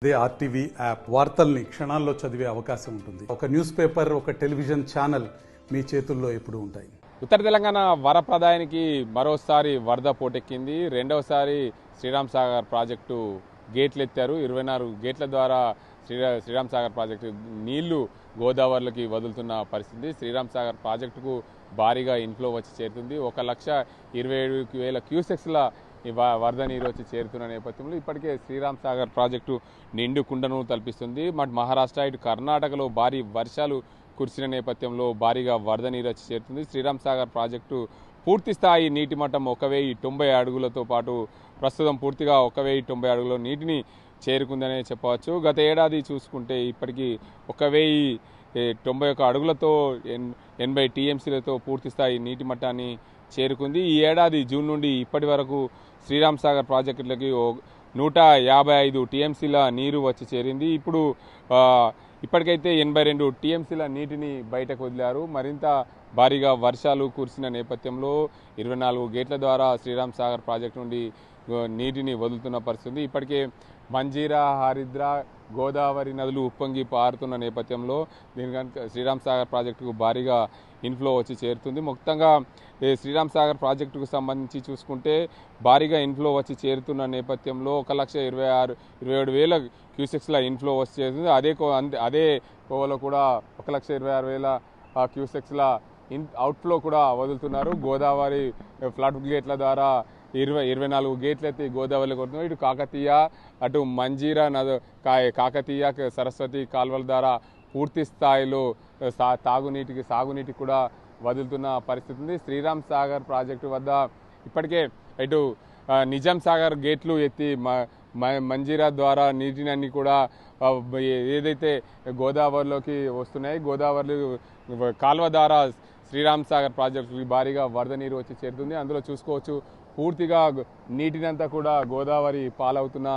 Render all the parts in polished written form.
అదే RTV app వార్తల్ని క్షణాల్లో చదివే అవకాశం ఉంటుంది. ఒక న్యూస్ పేపర్, ఒక టెలివిజన్ ఛానల్ మీ చేతుల్లో ఎప్పుడూ ఉంటాయి. ఉత్తర తెలంగాణ వరప్రదాయానికి మరోసారి వరద పోటెక్కింది. రెండవసారి శ్రీరామ్ సాగర్ ప్రాజెక్టు గేట్లు ఎత్తారు. 24 గేట్ల ద్వారా శ్రీరామ్ సాగర్ ప్రాజెక్టు నీళ్లు గోదావరిలోకి వదులుతున్న పరిస్థితి. శ్రీరామ్ సాగర్ ప్రాజెక్టుకు భారీగా ఇన్ఫ్లో వచ్చి చేరుతుంది. 1,27,000 క్యూసెక్స్ల వరద నీరు వచ్చి చేరుతున్న నేపథ్యంలో ఇప్పటికే శ్రీరామ్ సాగర్ ప్రాజెక్టు నిండు కుండను తలపిస్తుంది. మహారాష్ట్ర ఇటు కర్ణాటకలో భారీ వర్షాలు కురిసిన నేపథ్యంలో భారీగా వరద నీరు వచ్చి చేరుతుంది. శ్రీరామ్ సాగర్ ప్రాజెక్టు పూర్తి స్థాయి నీటి మట్టం 1,090 అడుగులతో పాటు ప్రస్తుతం పూర్తిగా 1,090 అడుగుల నీటిని చేరుకుందనే చెప్పవచ్చు. గత ఏడాది చూసుకుంటే ఇప్పటికీ 1,091 అడుగులతో 80 టీఎంసీలతో పూర్తి స్థాయి నీటి మట్టాన్ని చేరుకుంది. ఈ ఏడాది జూన్ నుండి ఇప్పటి వరకు శ్రీరామ్ సాగర్ ప్రాజెక్టులకి 155 టీఎంసీల నీరు వచ్చి చేరింది. ఇప్పుడు ఇప్పటికైతే 82 టీఎంసీల నీటిని బయటకు వదిలారు. మరింత భారీగా వర్షాలు కురిసిన నేపథ్యంలో 24 గేట్ల ద్వారా శ్రీరామ్ సాగర్ ప్రాజెక్టు నుండి నీటిని వదులుతున్న పరిస్థితి. ఇప్పటికే మంజీరా, హరిద్ర, గోదావరి నదులు ఉప్పొంగి పారుతున్న నేపథ్యంలో దీనికి శ్రీరామ్ సాగర్ ప్రాజెక్టుకు భారీగా ఇన్ఫ్లో వచ్చి చేరుతుంది. మొత్తంగా శ్రీరామ్ సాగర్ ప్రాజెక్టుకు సంబంధించి చూసుకుంటే భారీగా ఇన్ఫ్లో వచ్చి చేరుతున్న నేపథ్యంలో 1,27,000 క్యూసెక్స్ల ఇన్ఫ్లో వచ్చి చేరుతుంది. అదే కోవలో కూడా 1,26,000 క్యూసెక్స్ల అవుట్ఫ్లో కూడా వదులుతున్నారు. గోదావరి ఫ్లడ్ గేట్ల ద్వారా 24 గేట్లు ఎత్తి గోదావరిలో కొడుతున్నారు. ఇటు కాకతీయ, అటు మంజీరా కాకతీయ సరస్వతి కాలువల ద్వారా పూర్తి స్థాయిలో సాగునీటికి కూడా వదులుతున్న పరిస్థితి ఉంది. శ్రీరామ్ సాగర్ ప్రాజెక్టు వద్ద ఇప్పటికే ఇటు నిజాం సాగర్ గేట్లు ఎత్తి మంజీరా ద్వారా నీటిని కూడా ఏదైతే గోదావరిలోకి వస్తున్నాయి, గోదావరి కాలువ ద్వారా శ్రీరామ్ సాగర్ ప్రాజెక్టుకి భారీగా వరద నీరు వచ్చి చేరుతుంది. అందులో చూసుకోవచ్చు పూర్తిగా నీటినంతా కూడా గోదావరి పాలవుతున్న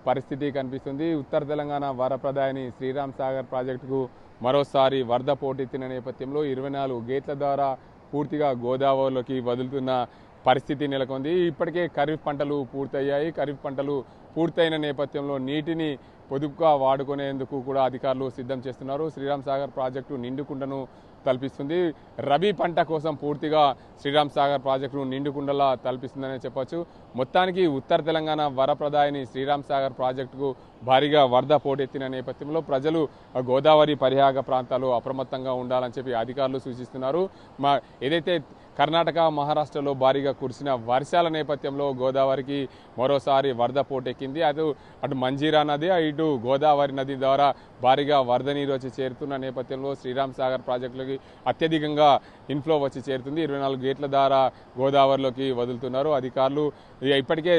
పరిస్థితి కనిపిస్తుంది. ఉత్తర తెలంగాణ వరప్రదాయని శ్రీరామ్ సాగర్ ప్రాజెక్టుకు మరోసారి వరద పోటెత్తిన నేపథ్యంలో 24 గేట్ల ద్వారా పూర్తిగా గోదావరిలోకి వదులుతున్న పరిస్థితి నెలకొంది. ఇప్పటికే ఖరీఫ్ పంటలు పూర్తయ్యాయి. ఖరీఫ్ పంటలు పూర్తయిన నేపథ్యంలో నీటిని పొదుపుగా వాడుకునేందుకు కూడా అధికారులు సిద్ధం చేస్తున్నారు. శ్రీరామ్ సాగర్ ప్రాజెక్టు నిండుకుండను తలపిస్తుంది. రబీ పంట కోసం పూర్తిగా శ్రీరామ్ సాగర్ ప్రాజెక్టును నిండుకుండలా తలపిస్తుందనే చెప్పొచ్చు. మొత్తానికి ఉత్తర తెలంగాణ వరప్రదాయని శ్రీరామ్ సాగర్ ప్రాజెక్టుకు భారీగా వరద పోటెత్తిన నేపథ్యంలో ప్రజలు గోదావరి పరివాహక ప్రాంతాలు అప్రమత్తంగా ఉండాలని చెప్పి అధికారులు సూచిస్తున్నారు. ఏదైతే కర్ణాటక, మహారాష్ట్రలో భారీగా కురిసిన వర్షాల నేపథ్యంలో గోదావరికి మరోసారి వరద పోటెక్కింది. అటు మంజీరా నది, ఇటు గోదావరి నది ద్వారా భారీగా వరద నీరు వచ్చి చేరుతున్న నేపథ్యంలో శ్రీరామ్ సాగర్ ప్రాజెక్టులకి అత్యధికంగా ఇన్ఫ్లో వచ్చి చేరుతుంది. 24 గేట్ల ద్వారా గోదావరిలోకి వదులుతున్నారు అధికారులు. ఇప్పటికే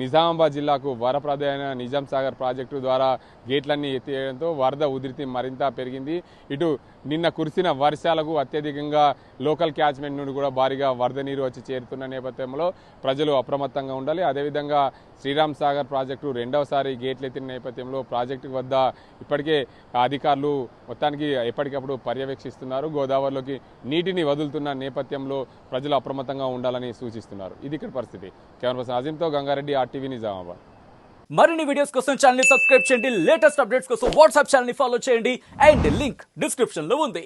నిజామాబాద్ జిల్లాకు వరప్రదాయన నిజాం సాగర్ ప్రాజెక్టు ద్వారా గేట్లన్నీ ఎత్తివేయడంతో వరద ఉధృతి మరింత పెరిగింది. ఇటు నిన్న కురిసిన వర్షాలకు అత్యధికంగా లోకల్ క్యాచ్మెంట్ నుండి కూడా భారీగా వరద నీరు వచ్చి చేరుతున్న నేపథ్యంలో ప్రజలు అప్రమత్తంగా ఉండాలి. అదేవిధంగా శ్రీరామ్ సాగర్ ప్రాజెక్టు రెండవసారి గేట్లు ఎత్తిన నేపథ్యంలో ప్రాజెక్టు వద్ద ఇప్పటికే అధికారులు మొత్తానికి ఎప్పటికప్పుడు పర్యవేక్షిస్తున్నారు. గోదావరిలోకి నీటిని వదులుతున్న నేపథ్యంలో ప్రజలు అప్రమత్తంగా ఉండాలని సూచిస్తున్నారు. ఇది ఇక్కడ పరిస్థితి. కెమెరా పర్సన్ అజీంతో గంగారెడ్డి, ఆర్టీవీ, నిజామాబాద్. మరిన్ని వీడియోస్ కోసం ఛానల్ ని సబ్స్క్రైబ్ చేయండి. లేటెస్ట్ అప్డేట్స్ కోసం వాట్సాప్ ఛానల్ ని ఫాలో చేయండి. అండ్ లింక్ డిస్క్రిప్షన్ లో ఉంది.